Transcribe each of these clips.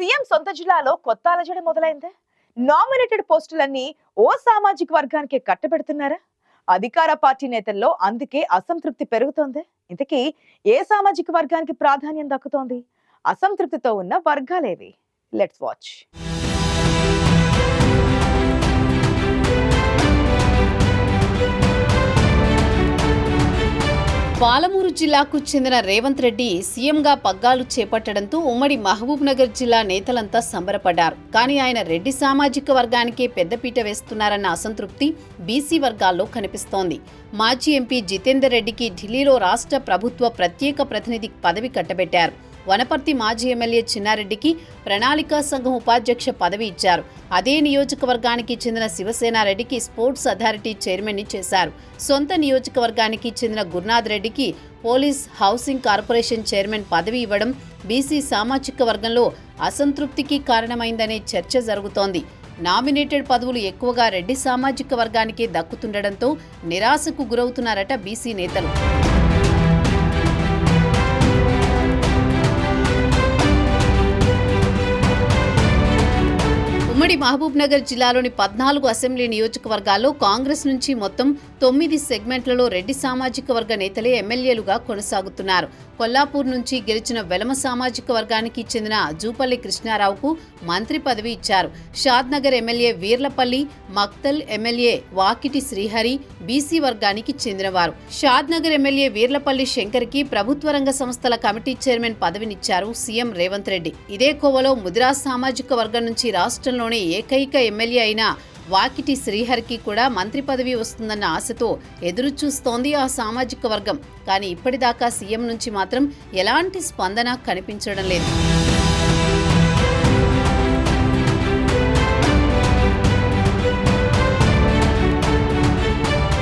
CM సొంత జిల్లాలో కొత్త అలజడి మొదలైందే. నామినేటెడ్ పోస్టులన్నీ ఓ సామాజిక వర్గానికి కట్టబెడుతున్నారా? అధికార పార్టీ నేతల్లో అందుకే అసంతృప్తి పెరుగుతోంది. ఇంతకీ ఏ సామాజిక వర్గానికి ప్రాధాన్యం దక్కుతోంది? అసంతృప్తితో ఉన్న వర్గాలేవి? Let's watch. పాలమూరు జిల్లాకు చెందిన రేవంత్ రెడ్డి సీఎంగా పగ్గాలు చేపట్టడంతో ఉమ్మడి మహబూబ్ నగర్ జిల్లా నేతలంతా సంబరపడ్డారు. కానీ ఆయన రెడ్డి సామాజిక వర్గానికే పెద్దపీట వేస్తున్నారన్న అసంతృప్తి బీసీ వర్గాల్లో కనిపిస్తోంది. మాజీ ఎంపీ జితేందర్ రెడ్డికి ఢిల్లీలో రాష్ట్ర ప్రభుత్వ ప్రత్యేక ప్రతినిధి పదవి కట్టబెట్టారు. వనపర్తి మాజీ ఎమ్మెల్యే చిన్నారెడ్డికి ప్రణాళికా సంఘం ఉపాధ్యక్ష పదవి ఇచ్చారు. అదే నియోజకవర్గానికి చెందిన శివసేనారెడ్డికి స్పోర్ట్స్ అథారిటీ చైర్మన్ని చేశారు. సొంత నియోజకవర్గానికి చెందిన గురునాథ్ రెడ్డికి పోలీస్ హౌసింగ్ కార్పొరేషన్ చైర్మన్ పదవి ఇవ్వడం బీసీ సామాజిక వర్గంలో అసంతృప్తికి కారణమైందనే చర్చ జరుగుతోంది. నామినేటెడ్ పదవులు ఎక్కువగా రెడ్డి సామాజిక వర్గానికే దక్కుతుండటంతో నిరాశకు గురవుతున్నారట బీసీ నేతలు. ఉమ్మడి మహబూబ్ నగర్ జిల్లాలోని 14 అసెంబ్లీ నియోజకవర్గాల్లో కాంగ్రెస్ నుంచి మొత్తం 9 సెగ్మెంట్లలో రెడ్డి సామాజిక వర్గ నేతలే ఎమ్మెల్యేలుగా కొనసాగుతున్నారు. కొల్లాపూర్ నుంచి గెలిచిన వెలమ సామాజిక వర్గానికి చెందిన జూపల్లి కృష్ణారావుకు మంత్రి పదవి ఇచ్చారు. Shadnagar MLA Veerlapally, Makthal MLA Vakiti Srihari BC వర్గానికి చెందినవారు. షాద్నగర్ ఎమ్మెల్యే వీర్లపల్లి శంకర్కి ప్రభుత్వ రంగ సంస్థల కమిటీ చైర్మన్ పదవినిచ్చారు సీఎం రేవంత్ రెడ్డి. ఇదే కోవలో ముదిరాజ్ సామాజిక వర్గం నుంచి రాష్ట్రంలోనే ఏకైక ఎమ్మెల్యే అయిన వాకిటి శ్రీహరికి కూడా మంత్రి పదవి వస్తుందన్న ఆశతో ఎదురు చూస్తోంది ఆ సామాజిక వర్గం. కానీ ఇప్పటిదాకా సీఎం నుంచి మాత్రం ఎలాంటి స్పందన కనిపించడం లేదు.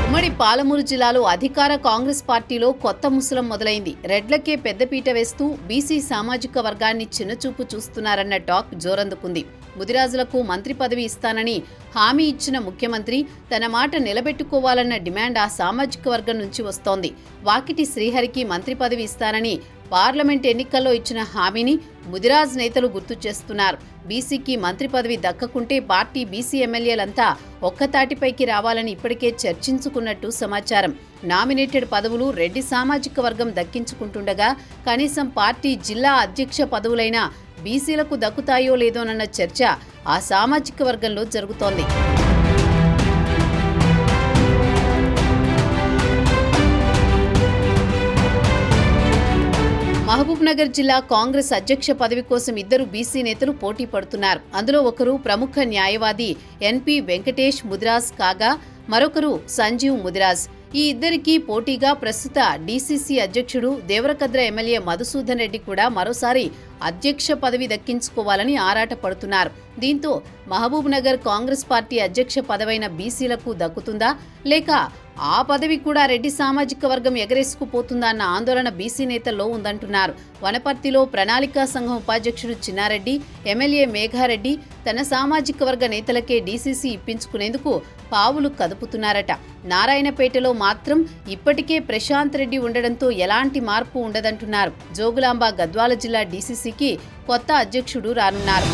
ఉమ్మడి పాలమూరు జిల్లాలో అధికార కాంగ్రెస్ పార్టీలో కొత్త ముసలం మొదలైంది. రెడ్లకే పెద్దపీట వేస్తూ బీసీ సామాజిక వర్గాన్ని చిన్నచూపు చూస్తున్నారన్న టాక్ జోరందుకుంది. ముదిరాజులకు మంత్రి పదవి ఇస్తానని హామీ ఇచ్చిన ముఖ్యమంత్రి తన మాట నిలబెట్టుకోవాలన్న డిమాండ్ ఆ సామాజిక వర్గం నుంచి వస్తోంది. వాకిటి శ్రీహరికి మంత్రి పదవి ఇస్తానని పార్లమెంట్ ఎన్నికల్లో ఇచ్చిన హామీని ముదిరాజ్ నేతలు గుర్తు చేస్తున్నారు. బీసీకి మంత్రి పదవి దక్కకుంటే పార్టీ బీసీ ఎమ్మెల్యేలంతా ఒక్కతాటిపైకి రావాలని ఇప్పటికే చర్చించుకున్నట్టు సమాచారం. నామినేటెడ్ పదవులు రెడ్డి సామాజిక వర్గం దక్కించుకుంటుండగా కనీసం పార్టీ జిల్లా అధ్యక్ష పదవులైన బీసీలకు దక్కుతాయో లేదోనన్న చర్చ ఆ సామాజిక వర్గంలో జరుగుతోంది. మహబూబ్ నగర్ జిల్లా కాంగ్రెస్ అధ్యక్ష పదవి కోసం ఇద్దరు బీసీ నేతలు పోటీ పడుతున్నారు. అందులో ఒకరు ప్రముఖ న్యాయవాది ఎన్పి వెంకటేష్ ముదిరాజ్ కాగా మరొకరు సంజీవ్ ముదిరాజ్. ఈ ఇద్దరికి పోటీగా ప్రస్తుత డీసీసీ అధ్యక్షుడు దేవరకద్ర ఎమ్మెల్యే మధుసూదన్ రెడ్డి కూడా మరోసారి అధ్యక్ష పదవి దక్కించుకోవాలని ఆరాట పడుతున్నారు. దీంతో మహబూబ్ నగర్ కాంగ్రెస్ పార్టీ అధ్యక్ష పదవైన బీసీలకు దక్కుతుందా లేక ఆ పదవి కూడా రెడ్డి సామాజిక వర్గం ఎగరేసుకుపోతుందా అన్న ఆందోళన బీసీ నేతల్లో ఉందంటున్నారు. వనపర్తిలో ప్రణాళికా సంఘం ఉపాధ్యక్షుడు చిన్నారెడ్డి, ఎమ్మెల్యే మేఘారెడ్డి తన సామాజిక వర్గ నేతలకే డీసీసీ ఇప్పించుకునేందుకు పావులు కదుపుతున్నారట. నారాయణపేటలో మాత్రం ఇప్పటికే ప్రశాంత్ రెడ్డి ఉండడంతో ఎలాంటి మార్పు ఉండదంటున్నారు. జోగులాంబ గద్వాల జిల్లా డీసీసీకి కొత్త అధ్యక్షుడు రానున్నారు.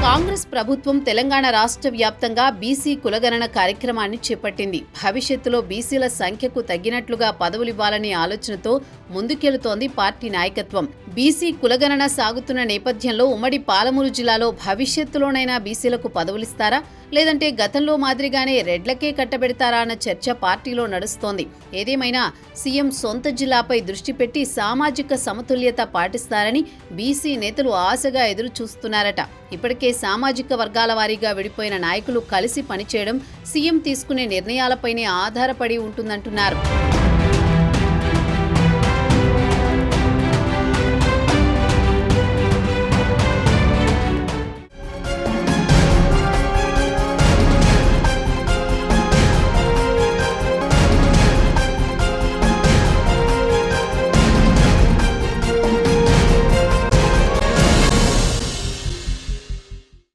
కాంగ్రెస్ ప్రభుత్వం తెలంగాణ రాష్ట్ర వ్యాప్తంగా బీసీ కులగణన కార్యక్రమాన్ని చేపట్టింది. భవిష్యత్తులో బీసీల సంఖ్యకు తగ్గినట్లుగా పదవులివ్వాలనే ఆలోచనతో ముందుకెళుతోంది పార్టీ నాయకత్వం. బీసీ కులగణన సాగుతున్న నేపథ్యంలో ఉమ్మడి పాలమూరు జిల్లాలో భవిష్యత్తులోనైనా బీసీలకు పదవులిస్తారా లేదంటే గతంలో మాదిరిగానే రెడ్లకే కట్టబెడతారా అన్న చర్చ పార్టీలో నడుస్తోంది. ఏదేమైనా సీఎం సొంత జిల్లాపై దృష్టి పెట్టి సామాజిక సమతుల్యత పాటిస్తారని బీసీ నేతలు ఆశగా ఎదురు చూస్తున్నారట. ఇప్పటికే సామాజిక వర్గాల వారీగా విడిపోయిన నాయకులు కలిసి పనిచేయడం సీఎం తీసుకునే నిర్ణయాలపైనే ఆధారపడి ఉంటుందంటున్నారు.